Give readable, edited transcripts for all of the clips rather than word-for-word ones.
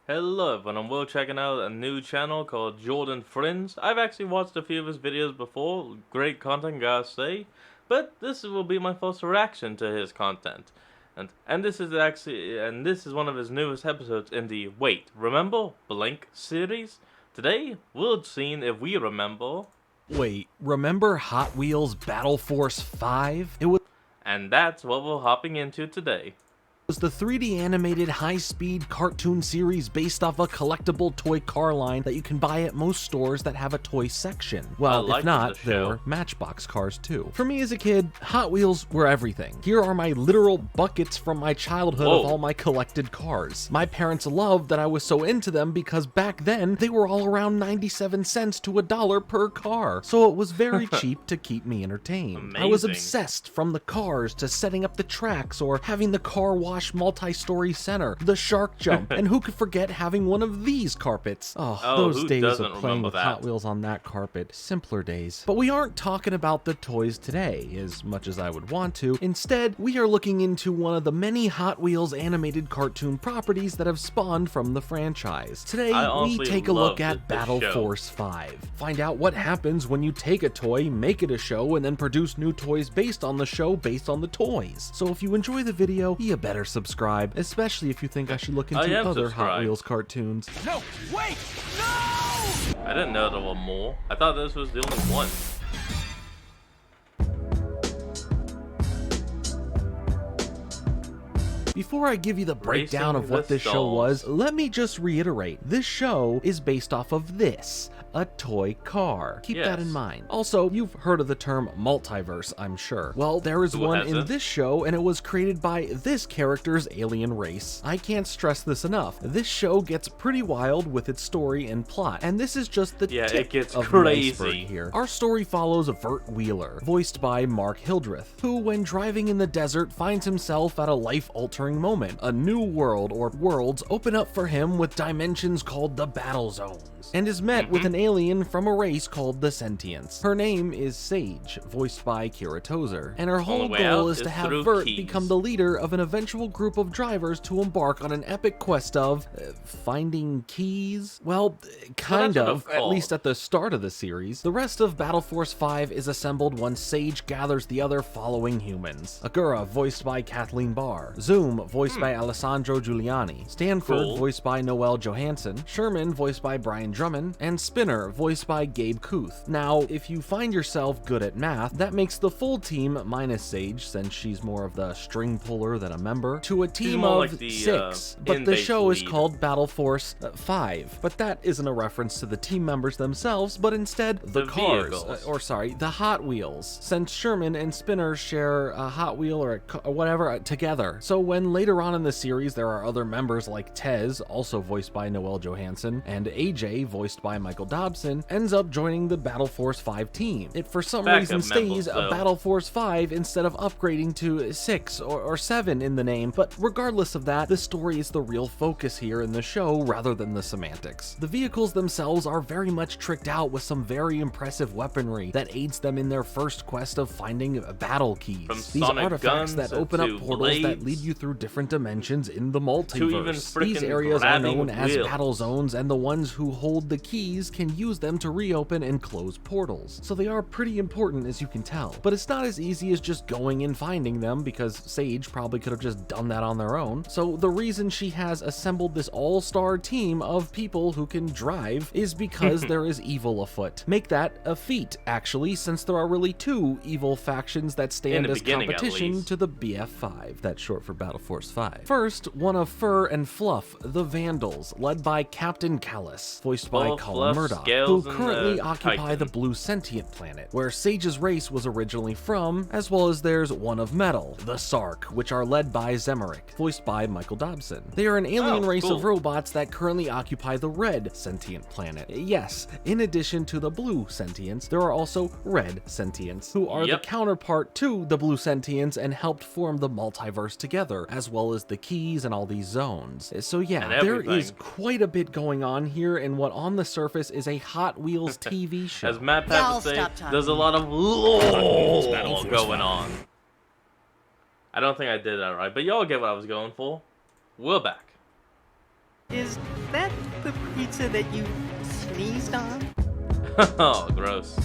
Hello everyone, and we're checking out a new channel called Jordan Friends. I've actually watched a few of his videos before, great content gotta say, but this will be my first reaction to his content. And this is one of his newest episodes in the Wait, Remember Blink series. Today, we'll see if we remember, Wait, remember Hot Wheels Battle Force 5? It and that's what we're hopping into today. was the 3D animated high-speed cartoon series based off a collectible toy car line that you can buy at most stores that have a toy section. Well, I if not, the there show. were Matchbox cars too. For me as a kid, Hot Wheels were everything. Here are my literal buckets from my childhood Whoa. of all my collected cars. My parents loved that I was so into them because back then they were all around 97 cents to $1 per car, so it was very cheap to keep me entertained. I was Amazing. obsessed from the cars to setting up the tracks or having the car wash multi-story center, the shark jump, and who could forget having one of these carpets? Oh, those who days doesn't of playing remember with that? Hot Wheels on that carpet. Simpler days. But we aren't talking about the toys today, as much as I would want to. Instead, we are looking into one of the many Hot Wheels animated cartoon properties that have spawned from the franchise. Today, I we honestly take a look love at this Battle show. Force 5. Find out what happens when you take a toy, make it a show, and then produce new toys based on the show based on the toys. So if you enjoy the video, you better subscribe, especially if you think I should look I into am other Hot subscribed. Wheels cartoons. No, wait! No! I didn't know there were more. I thought this was the only one. Before I give you the breakdown Racing of what the this show Stars. was, let me just reiterate. This show is based off of this. A toy car. Keep that in Yes. mind. Also, you've heard of the term multiverse, I'm sure. Well, there is Who one in hasn't? this show, and it was created by this character's alien race. I can't stress this enough. This show gets pretty wild with its story and plot, and this is just the Yeah, tip it gets of the crazy. iceberg here. Our story follows Vert Wheeler, voiced by Mark Hildreth, who, when driving in the desert, finds himself at a life-altering moment. A new world or worlds open up for him with dimensions called the Battle Zones, and is met with an alien from a race called the Sentients. Her name is Sage, voiced by Kira Tozer, and her whole Only way goal out is to is have through Vert keys. become the leader of an eventual group of drivers to embark on an epic quest of finding keys? Well, kind what of, it's at called. least at the start of the series. The rest of Battle Force 5 is assembled once Sage gathers the other following humans. Agura, voiced by Kathleen Barr. Zoom, voiced by Alessandro Giuliani. Stanford, Cool. voiced by Noel Johansson. Sherman, voiced by Brian Drummond. And Spinner, voiced by Gabe Kuth. Now, if you find yourself good at math, that makes the full team, minus Sage, since she's more of the string puller than a member, to a team more of like the, 6. But the in-base show is lead. called Battle Force 5. But that isn't a reference to the team members themselves, but instead the cars. vehicles. Or sorry, the Hot Wheels. Since Sherman and Spinner share a Hot Wheel or whatever together. So when later on in the series there are other members like Tez, also voiced by Noel Johansson, and AJ, voiced by Michael Dobson, ends up joining the Battle Force 5 team. It for some Backup reason members, stays a though. Battle Force 5 instead of upgrading to 6 or 7 in the name, but regardless of that, the story is the real focus here in the show rather than the semantics. The vehicles themselves are very much tricked out with some very impressive weaponry that aids them in their first quest of finding battle keys. From These sonic artifacts guns that open up to portals that blades, lead you through different dimensions in the even multiverse. These frickin' areas are grabbing known as wheels. battle zones, and the ones who hold the keys can use them to reopen and close portals. So they are pretty important, as you can tell. But it's not as easy as just going and finding them, because Sage probably could have just done that on their own. So the reason she has assembled this all-star team of people who can drive is because there is evil afoot. Make that a feat, actually, since there are really two evil factions that stand the as beginning, at competition least. to the BF5. That's short for Battle Force 5. First, one of Fur and Fluff, the Vandals, led by Captain Callus, voiced by Well, Colin Fluff, Murdoch, who Scales, and, currently occupy Titan. the Blue Sentient Planet, where Sage's race was originally from, as well as there's one of Metal, the Sark, which are led by Zemeric, voiced by Michael Dobson. They are an alien Oh, race cool. of robots that currently occupy the Red Sentient Planet. Yes, in addition to the Blue Sentients, there are also Red Sentients, who are Yep. the counterpart to the Blue Sentients and helped form the multiverse together, as well as the keys and all these zones. So yeah, And there everything. is quite a bit going on here in what on the surface is a Hot Wheels TV show. As Matt Yeah, Pat I'll would say, stop talking. there's a lot of Wheels Battle lore Force going 5. on. I don't think I did that right, but y'all get what I was going for. We're back. Is that the pizza that you sneezed on? Oh, gross.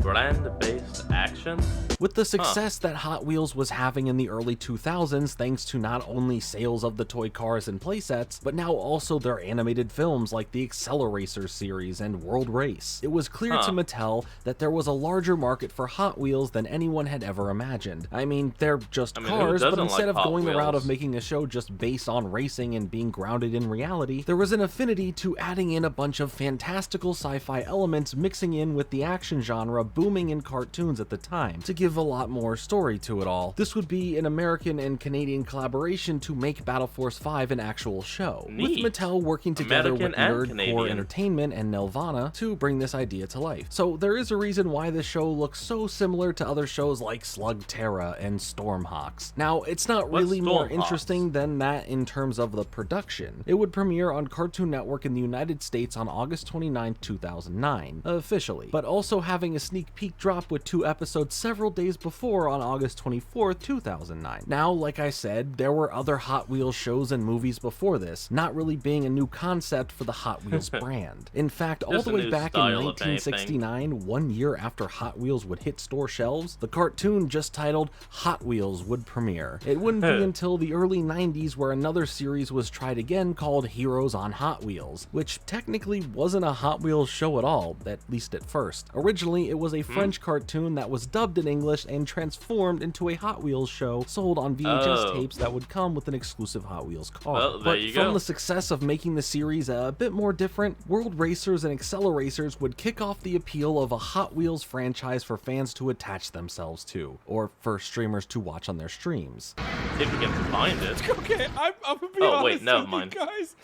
Brand-based action? With the success that Hot Wheels was having in the early 2000s thanks to not only sales of the toy cars and playsets, but now also their animated films like the Accelerator series and World Race, it was clear to Mattel that there was a larger market for Hot Wheels than anyone had ever imagined. I mean, they're just who cars, but doesn't instead like of Hot going the route Wheels? of making a show just based on racing and being grounded in reality, there was an affinity to adding in a bunch of fantastical sci-fi elements mixing in with the action genre booming in cartoons at the time to give a lot more story to it all. This would be an American and Canadian collaboration to make Battle Force 5 an actual show, Neat. with Mattel working together American with and Nerdcore Canadian. Entertainment and Nelvana to bring this idea to life. So there is a reason why this show looks so similar to other shows like Slugterra and Stormhawks. Now, it's not What's really more Stormhawks? interesting than that in terms of the production. It would premiere on Cartoon Network in the United States on August 29, 2009, officially, but also having a sneak peek drop with 2 episodes several days before on August 24, 2009. Now, like I said, there were other Hot Wheels shows and movies before this, not really being a new concept for the Hot Wheels brand. In fact, all Just the a way new back in style, if anything. 1969, 1 year after Hot Wheels would hit store shelves, the cartoon just titled Hot Wheels would premiere. It wouldn't be until the early 90s where another series was tried again called Heroes on Hot Wheels, which technically wasn't a Hot Wheels show at all, at least at first. Originally, it was a French cartoon that was dubbed in English and transformed into a Hot Wheels show sold on VHS tapes that would come with an exclusive Hot Wheels car. Well, there but you from go. the success of making the series a bit more different, World Racers and Accelerators would kick off the appeal of a Hot Wheels franchise for fans to attach themselves to, or for streamers to watch on their streams. If you can find it. Okay, I'm gonna be Oh, honest wait, never with mind. you guys.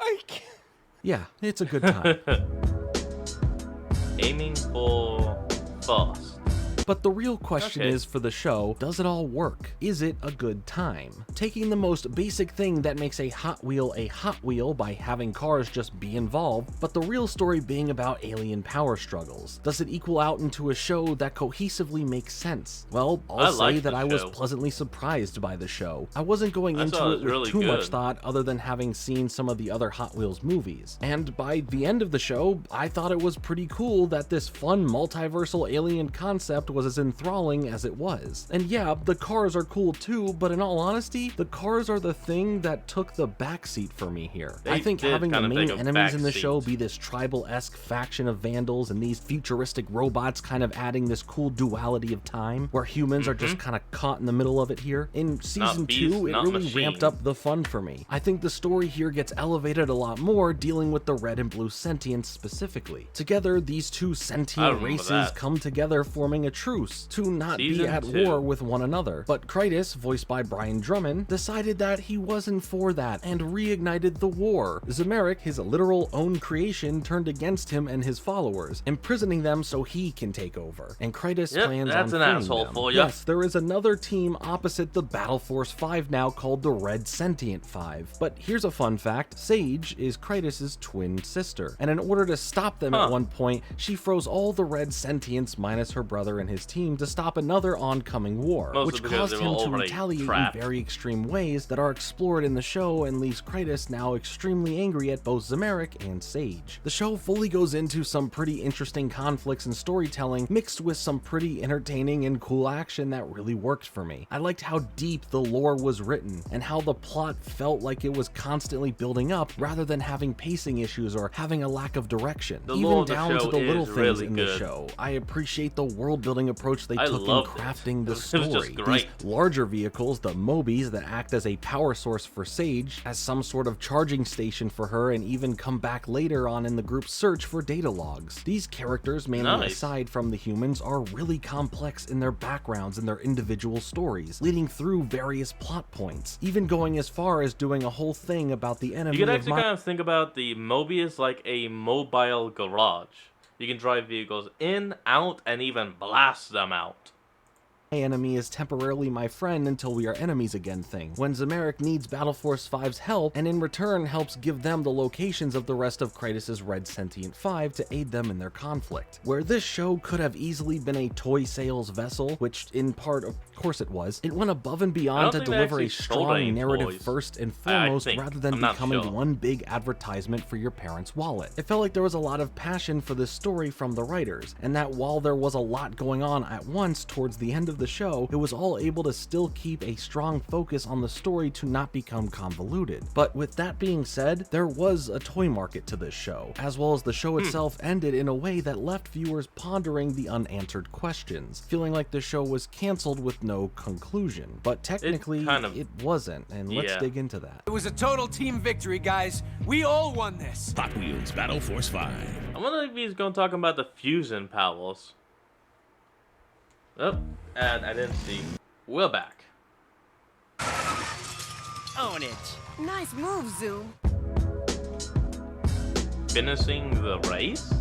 I can't. Yeah, it's a good time. Aiming for first. But the real question Okay. is for the show, does it all work? Is it a good time? Taking the most basic thing that makes a Hot Wheel by having cars just be involved, but the real story being about alien power struggles. Does it equal out into a show that cohesively makes sense? Well, I I'll say liked that the I was show. pleasantly surprised by the show. I wasn't going I into thought it it was with really too much good. thought other than having seen some of the other Hot Wheels movies. And by the end of the show, I thought it was pretty cool that this fun multiversal alien concept was as enthralling as it was. And yeah, the cars are cool too, but in all honesty, the cars are the thing that took the backseat for me here. They I think did having the kind of main take a enemies in the backseat. show be this tribal-esque faction of vandals and these futuristic robots kind of adding this cool duality of time, where humans are just kind of caught in the middle of it here. In season beast, 2, it not really machine. ramped up the fun for me. I think the story here gets elevated a lot more, dealing with the red and blue sentients specifically. Together, these two I sentient remember races that. come together, forming a truce to not be Season at 2. war with one another. But Kratos, voiced by Brian Drummond, decided that he wasn't for that and reignited the war. Zemeric, his literal own creation, turned against him and his followers, imprisoning them so he can take over. And Kratos Yep, plans that's on an freeing asshole them. for ya. Yes, there is another team opposite the Battle Force 5 now called the Red Sentient 5. But here's a fun fact, Sage is Kratos' twin sister, and in order to stop them at one point, she froze all the Red Sentients minus her brother and his team to stop another oncoming war, Mostly which because caused they him were to already retaliate trapped. in very extreme ways that are explored in the show and leaves Kratos now extremely angry at both Zemeric and Sage. The show fully goes into some pretty interesting conflicts and storytelling mixed with some pretty entertaining and cool action that really worked for me. I liked how deep the lore was written and how the plot felt like it was constantly building up rather than having pacing issues or having a lack of direction. The lore Even of the down to show the little is things really in the good. show. I appreciate the world building approach they I took in loved it. crafting the It was story. just great. These larger vehicles, the Mobies, that act as a power source for Sage, as some sort of charging station for her, and even come back later on in the group's search for data logs. These characters, mainly Nice. aside from the humans, are really complex in their backgrounds and their individual stories, leading through various plot points, even going as far as doing a whole thing about the enemy You could of actually kind of think about the Mobius like a mobile garage. You can drive vehicles in, out, and even blast them out. enemy is temporarily my friend until we are enemies again thing, when Zamerik needs Battle Force 5's help and in return helps give them the locations of the rest of Kratos' Red Sentient 5 to aid them in their conflict. Where this show could have easily been a toy sales vessel, which in part of course it was, it went above and beyond to deliver a strong narrative first and foremost rather than becoming one big advertisement for your parents' wallet. It felt like there was a lot of passion for this story from the writers, and that while there was a lot going on at once towards the end of the show, it was all able to still keep a strong focus on the story to not become convoluted. But with that being said, there was a toy market to this show, as well as the show itself ended in a way that left viewers pondering the unanswered questions, feeling like the show was canceled with no conclusion. But technically, it wasn't, and let's dig into that. It was a total team victory, guys. We all won this. Hot Wheels Battle Force 5. I wonder if he's going to talk about the fusion powers. Oh, and I didn't see. We're back. Own it. Nice move, Zoom. Finishing the race?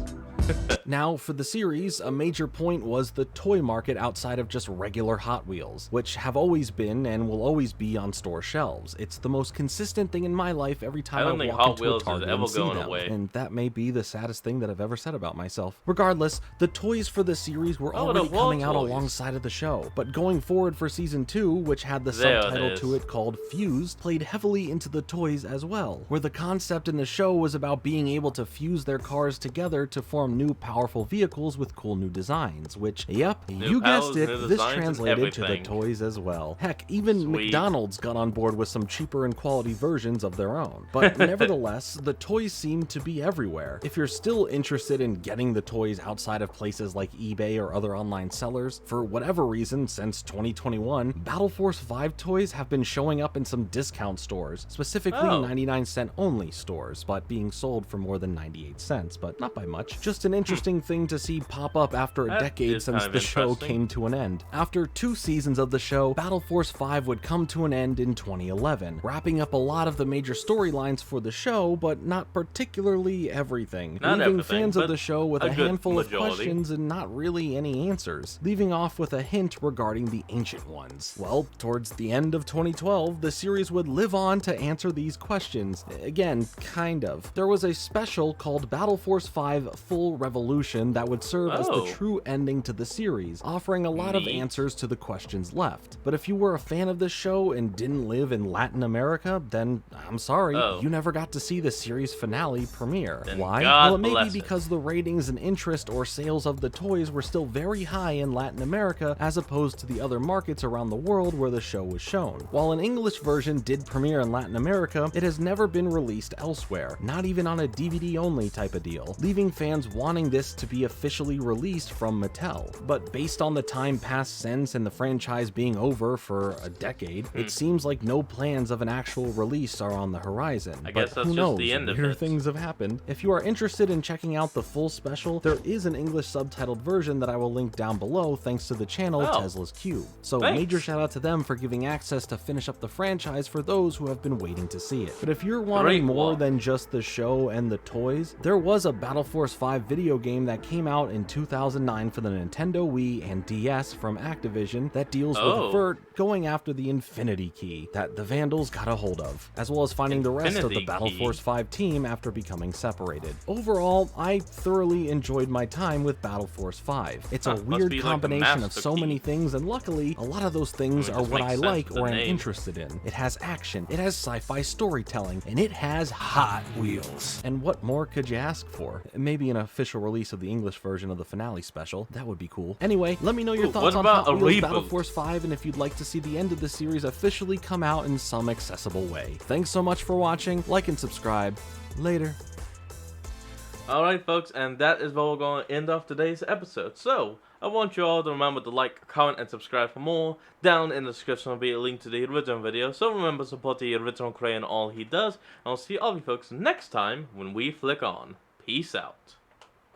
Now, for the series, a major point was the toy market outside of just regular Hot Wheels, which have always been and will always be on store shelves. It's the most consistent thing in my life every time I walk into a Target and see them, and that may be the saddest thing that I've ever said about myself. Regardless, the toys for the series were already coming out alongside of the show, but going forward for Season 2, which had the subtitle to it called Fused, played heavily into the toys as well, where the concept in the show was about being able to fuse their cars together to form new powerful vehicles with cool new designs, which, yep, you guessed it, this translated to the toys as well. Heck, even McDonald's got on board with some cheaper and quality versions of their own. But nevertheless, the toys seem to be everywhere. If you're still interested in getting the toys outside of places like eBay or other online sellers, for whatever reason since 2021, Battle Force 5 toys have been showing up in some discount stores, specifically 99-cent only stores, but being sold for more than 98 cents, but not by much. Just an interesting thing to see pop up after a decade since the show came to an end. After 2 seasons of the show, Battle Force 5 would come to an end in 2011, wrapping up a lot of the major storylines for the show, but not particularly everything, leaving fans of the show with a handful of questions and not really any answers, leaving off with a hint regarding the Ancient Ones. Well, towards the end of 2012, the series would live on to answer these questions. Again, kind of. There was a special called Battle Force 5 Full Revolution that would serve as the true ending to the series, offering a lot of answers to the questions left. But if you were a fan of this show and didn't live in Latin America, then I'm sorry, you never got to see the series finale premiere. Why? Well, it may be because the ratings and interest or sales of the toys were still very high in Latin America as opposed to the other markets around the world where the show was shown. While an English version did premiere in Latin America, it has never been released elsewhere, not even on a DVD-only type of deal, leaving fans wanting this to be officially released from Mattel. But based on the time passed since and the franchise being over for a decade, it seems like no plans of an actual release are on the horizon. I guess that's who knows? just the end of Weirder it. things have happened. If you are interested in checking out the full special, there is an English subtitled version that I will link down below thanks to the channel Tesla's Cube. So major shout out to them for giving access to finish up the franchise for those who have been waiting to see it. But if you're wanting more than just the show and the toys, there was a Battle Force 5 video game that came out in 2009 for the Nintendo Wii and DS from Activision that deals with Vert going after the Infinity Key that the Vandals got a hold of, as well as finding the rest of the Battle Force 5 team after becoming separated. Overall, I thoroughly enjoyed my time with Battle Force 5. It's a weird combination of so many things, and luckily, a lot of those things are what I like or am interested in. It has action, it has sci-fi storytelling, and it has Hot Wheels. And what more could you ask for? Maybe an official release of the English version of the finale special. That would be cool. Anyway, let me know your thoughts on Hot Wheels Battle Force 5 and if you'd like to see the end of the series officially come out in some accessible way. Thanks so much for watching. Like and subscribe. Later. Alright folks, and that is where we're going to end off today's episode. So, I want you all to remember to like, comment, and subscribe for more. Down in the description will be a link to the original video, so remember to support the original creator and all he does. And I'll see all of you folks next time when we flick on. Peace out.